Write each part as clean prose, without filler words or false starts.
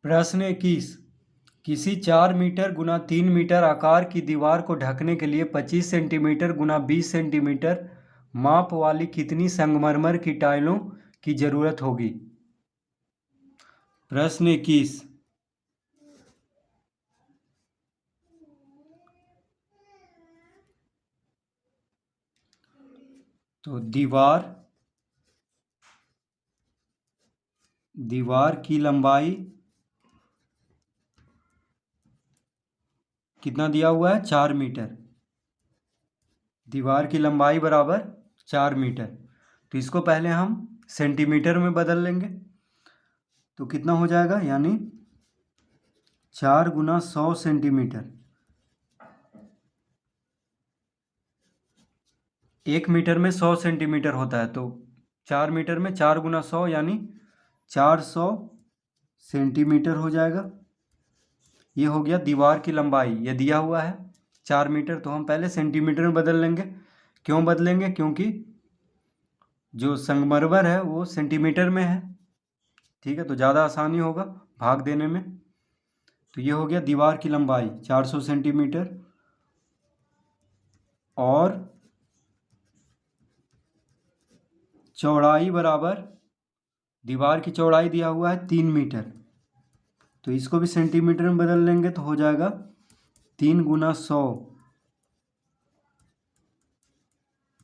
प्रश्न 21। किसी 4 मीटर गुना 3 मीटर आकार की दीवार को ढकने के लिए 25 सेंटीमीटर गुना 20 सेंटीमीटर माप वाली कितनी संगमरमर की टाइलों की जरूरत होगी? प्रश्न 21। तो दीवार की लंबाई कितना दिया हुआ है? 4 मीटर। दीवार की लंबाई बराबर 4 मीटर। तो इसको पहले हम सेंटीमीटर में बदल लेंगे। तो कितना हो जाएगा? यानी 4 गुना 100 सेंटीमीटर। 1 मीटर में 100 सेंटीमीटर होता है, तो 4 मीटर में 4 गुना 100 यानी 400 सेंटीमीटर हो जाएगा। ये हो गया दीवार की लंबाई। ये दिया हुआ है 4 मीटर, तो हम पहले सेंटीमीटर में बदल लेंगे। क्यों बदलेंगे? क्योंकि जो संगमरमर है वो सेंटीमीटर में है। ठीक है, तो ज़्यादा आसानी होगा भाग देने में। तो ये हो गया दीवार की लंबाई 400 सेंटीमीटर और चौड़ाई बराबर, दीवार की चौड़ाई दिया हुआ है 3 मीटर, तो इसको भी सेंटीमीटर में बदल लेंगे तो हो जाएगा 3 गुना 100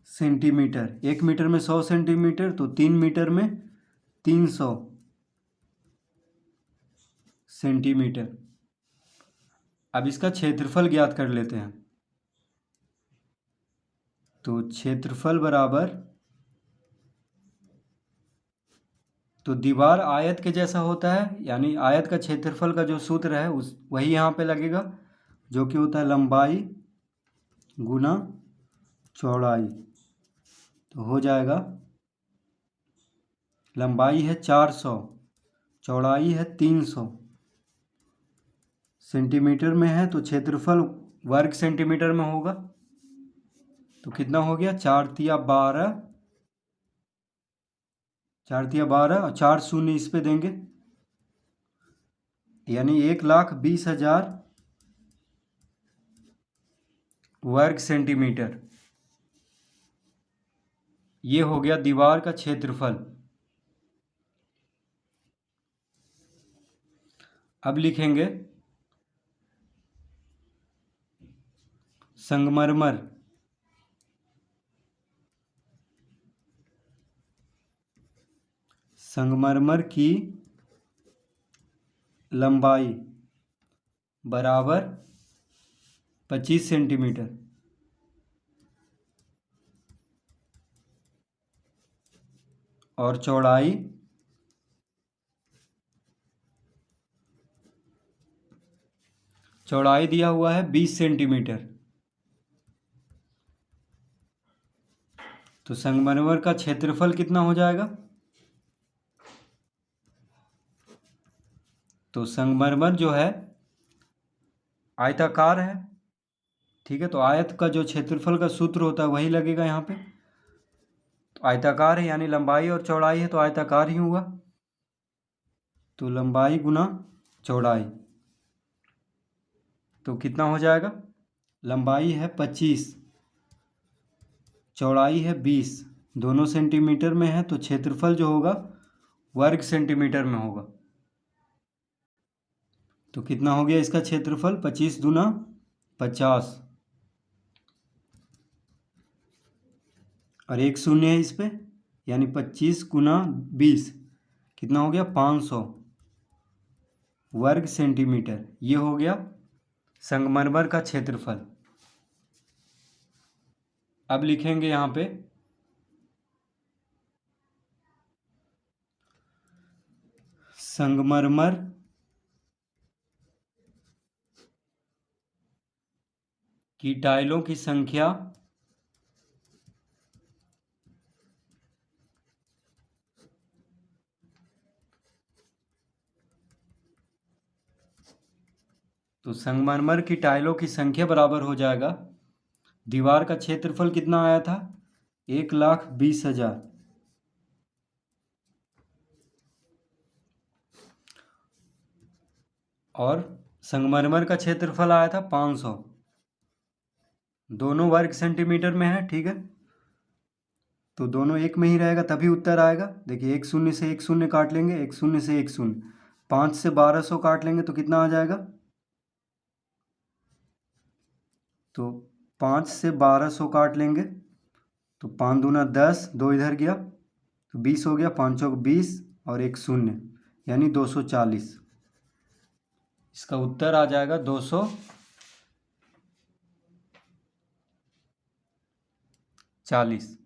सेंटीमीटर। 1 मीटर में 100 सेंटीमीटर, तो 3 मीटर में 300 सेंटीमीटर। अब इसका क्षेत्रफल ज्ञात कर लेते हैं। तो क्षेत्रफल बराबर, तो दीवार आयत के जैसा होता है, यानी आयत का क्षेत्रफल का जो सूत्र है उस वही यहाँ पे लगेगा, जो कि होता है लंबाई गुना चौड़ाई। तो हो जाएगा लंबाई है 400, चौड़ाई है 300 सेंटीमीटर में है, तो क्षेत्रफल वर्ग सेंटीमीटर में होगा। तो कितना हो गया? 4 तिया 12, 4 तिया 12 और 4 शून्य इस पे देंगे, यानी 1,20,000 वर्ग सेंटीमीटर। ये हो गया दीवार का क्षेत्रफल। अब लिखेंगे संगमरमर की लंबाई बराबर 25 सेंटीमीटर और चौड़ाई दिया हुआ है 20 सेंटीमीटर। तो संगमरमर का क्षेत्रफल कितना हो जाएगा? तो संगमरमर जो है आयताकार है। ठीक है, तो आयत का जो क्षेत्रफल का सूत्र होता है वही लगेगा यहाँ पे। तो आयताकार है यानी लंबाई और चौड़ाई है, तो आयताकार ही हुआ। तो लंबाई गुना चौड़ाई, तो कितना हो जाएगा? लंबाई है 25, चौड़ाई है 20, दोनों सेंटीमीटर में है, तो क्षेत्रफल जो होगा वर्ग सेंटीमीटर में होगा। तो कितना हो गया इसका क्षेत्रफल? 25 दूना 50 और 1 शून्य है इस पे, यानी 25 गुना 20 कितना हो गया? 500 वर्ग सेंटीमीटर। ये हो गया संगमरमर का क्षेत्रफल। अब लिखेंगे यहाँ पे संगमरमर की टाइलों की संख्या तो संगमरमर की टाइलों की संख्या बराबर हो जाएगा, दीवार का क्षेत्रफल कितना आया था? 1,20,000 और संगमरमर का क्षेत्रफल आया था 500। दोनों वर्ग सेंटीमीटर में है, ठीक है, तो दोनों एक में ही रहेगा तभी उत्तर आएगा। देखिए, एक शून्य से एक शून्य काट लेंगे, एक शून्य से एक शून्य, 5 से 1200 काट लेंगे तो कितना आ जाएगा? तो 5 से 1200 काट लेंगे तो 5 दूना 10, 2 इधर गया तो 20 हो गया, 5 चौक 20 और एक शून्य यानी 240। इसका उत्तर आ जाएगा 240।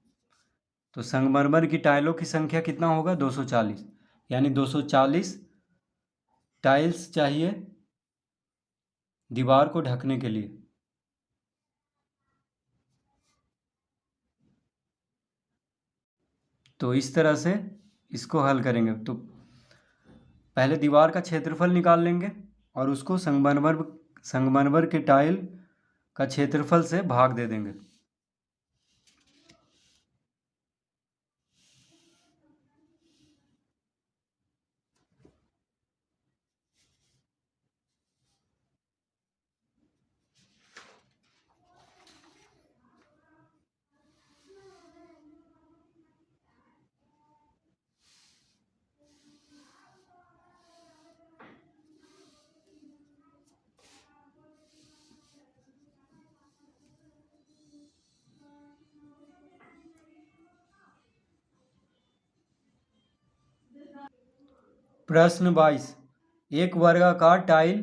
तो संगमरमर की टाइलों की संख्या कितना होगा? 240, यानी 240 टाइल्स चाहिए दीवार को ढकने के लिए। तो इस तरह से इसको हल करेंगे। तो पहले दीवार का क्षेत्रफल निकाल लेंगे और उसको संगमरमर के टाइल का क्षेत्रफल से भाग दे देंगे। प्रश्न 22, एक वर्गाकार टाइल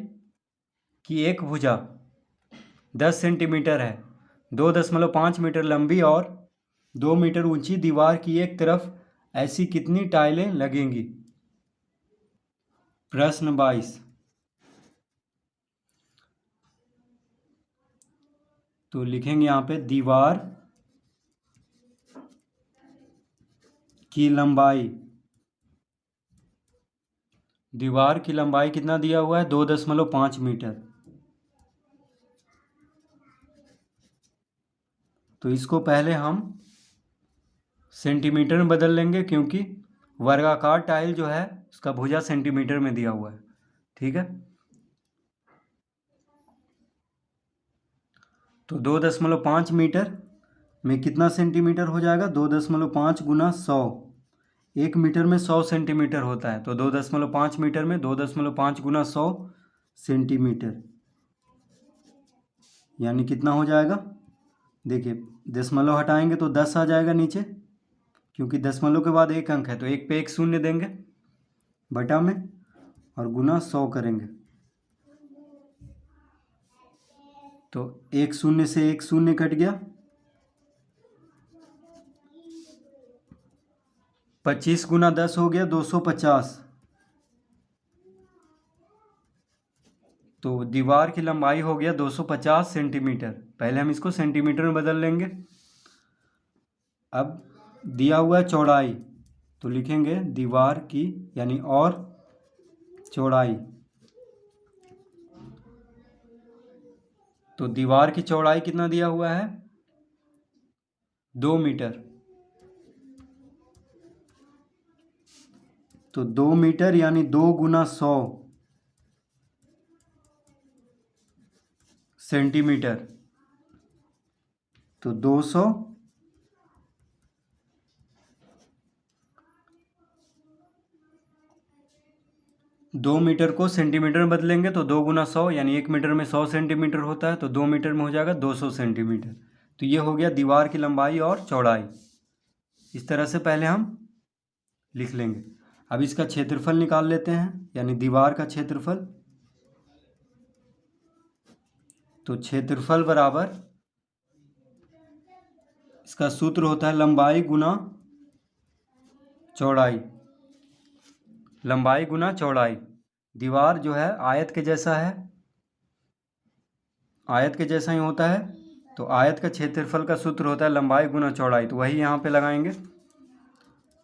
की एक भुजा 10 सेंटीमीटर है, 2.5 मीटर लंबी और 2 मीटर ऊंची दीवार की एक तरफ ऐसी कितनी टाइलें लगेंगी? प्रश्न 22, तो लिखेंगे यहाँ पे दीवार की लंबाई। दीवार की लंबाई कितना दिया हुआ है? 2.5 मीटर। तो इसको पहले हम सेंटीमीटर में बदल लेंगे क्योंकि वर्गाकार टाइल जो है उसका भुजा सेंटीमीटर में दिया हुआ है, ठीक है। तो 2.5 मीटर में कितना सेंटीमीटर हो जाएगा? 2.5 गुना 100। 1 मीटर में 100 सेंटीमीटर होता है, तो 2.5 मीटर में 2.5 गुना 100 सेंटीमीटर यानी कितना हो जाएगा? देखिए, दशमलव हटाएंगे तो 10 आ जाएगा नीचे, क्योंकि दशमलव के बाद एक अंक है तो एक पे एक शून्य देंगे बटा में और गुना 100 करेंगे। तो एक शून्य से एक शून्य कट गया, 25 गुना 10 हो गया 250। तो दीवार की लंबाई हो गया 250 सेंटीमीटर। पहले हम इसको सेंटीमीटर में बदल लेंगे। अब दिया हुआ है चौड़ाई, तो लिखेंगे दीवार की यानी और चौड़ाई। तो दीवार की चौड़ाई कितना दिया हुआ है? 2 मीटर। तो 2 मीटर यानी 2 गुना 100 सेंटीमीटर, तो 200। 2 मीटर को सेंटीमीटर में बदलेंगे तो 2 गुना 100 यानी 1 मीटर में 100 सेंटीमीटर होता है, तो 2 मीटर में हो जाएगा 200 सेंटीमीटर। तो ये हो गया दीवार की लंबाई और चौड़ाई। इस तरह से पहले हम लिख लेंगे। अब इसका क्षेत्रफल निकाल लेते हैं, यानी दीवार का क्षेत्रफल। तो क्षेत्रफल बराबर, इसका सूत्र होता है लंबाई गुना चौड़ाई। लंबाई गुना चौड़ाई। दीवार जो है आयत के जैसा है, आयत के जैसा ही होता है, तो आयत का क्षेत्रफल का सूत्र होता है लंबाई गुना चौड़ाई। तो वही यहाँ पे लगाएंगे।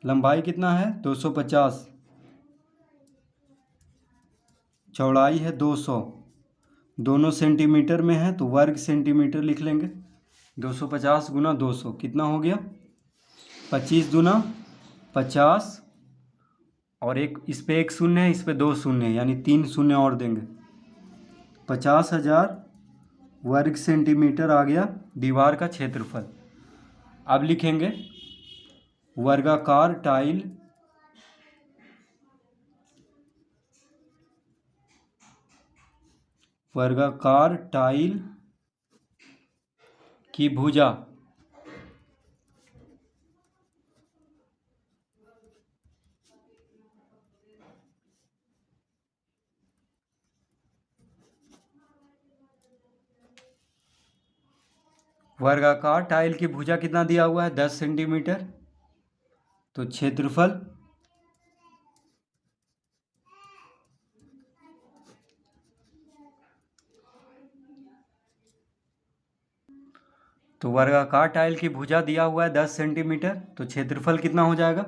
लंबाई कितना है? 250, चौड़ाई है 200, दोनों सेंटीमीटर में है तो वर्ग सेंटीमीटर लिख लेंगे। 250 गुना 200 कितना हो गया? 25 दूना 50 और एक इस पे एक शून्य है, इस पे 2 शून्य है, यानी 3 शून्य और देंगे 50,000 वर्ग सेंटीमीटर आ गया दीवार का क्षेत्रफल। अब लिखेंगे वर्गाकार टाइल की भुजा वर्गाकार टाइल की भुजा कितना दिया हुआ है 10 सेंटीमीटर। तो क्षेत्रफल तो वर्गाकार टाइल की भुजा दिया हुआ है 10 सेंटीमीटर, तो क्षेत्रफल कितना हो जाएगा।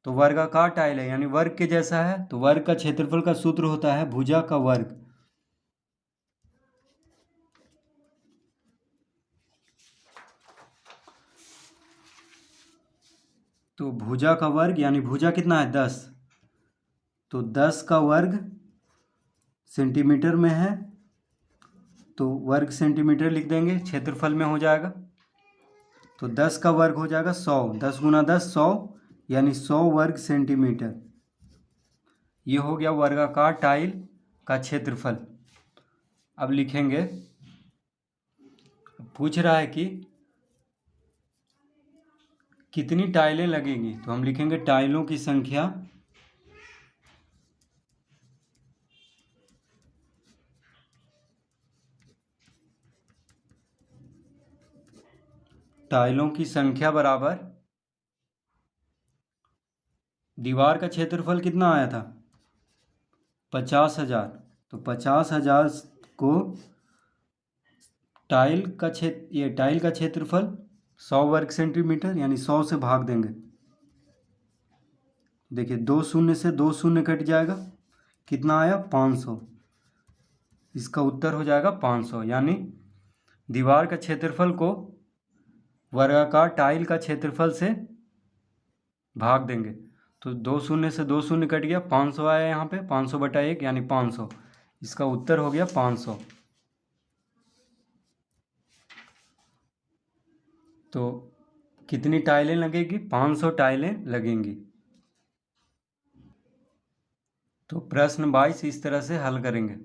तो वर्गाकार टाइल है यानी वर्ग के जैसा है, तो वर्ग का क्षेत्रफल का सूत्र होता है भुजा का वर्ग। तो भुजा का वर्ग यानी भुजा कितना है 10, तो 10 का वर्ग सेंटीमीटर में है तो वर्ग सेंटीमीटर लिख देंगे, क्षेत्रफल में हो जाएगा। तो 10 का वर्ग हो जाएगा 100, 10 गुना 10 100 यानी 100 वर्ग सेंटीमीटर। ये हो गया वर्गाकार टाइल का क्षेत्रफल। अब लिखेंगे, पूछ रहा है कि कितनी टाइलें लगेंगी, तो हम लिखेंगे टाइलों की संख्या बराबर दीवार का क्षेत्रफल कितना आया था 50,000, तो 50,000 को टाइल का क्षेत्रफल 100 वर्ग सेंटीमीटर यानी 100 से भाग देंगे। देखिए 2 शून्य से 2 शून्य कट जाएगा, कितना आया 500। इसका उत्तर हो जाएगा 500, यानी दीवार का क्षेत्रफल को वर्गाकार टाइल का क्षेत्रफल से भाग देंगे। तो 2 शून्य से 2 शून्य कट गया, 500 आया यहाँ पे, 500/1 यानी 500। इसका उत्तर हो गया 500। तो कितनी टाइलें लगेगी 500 टाइलें लगेंगी। तो प्रश्न 22 इस तरह से हल करेंगे।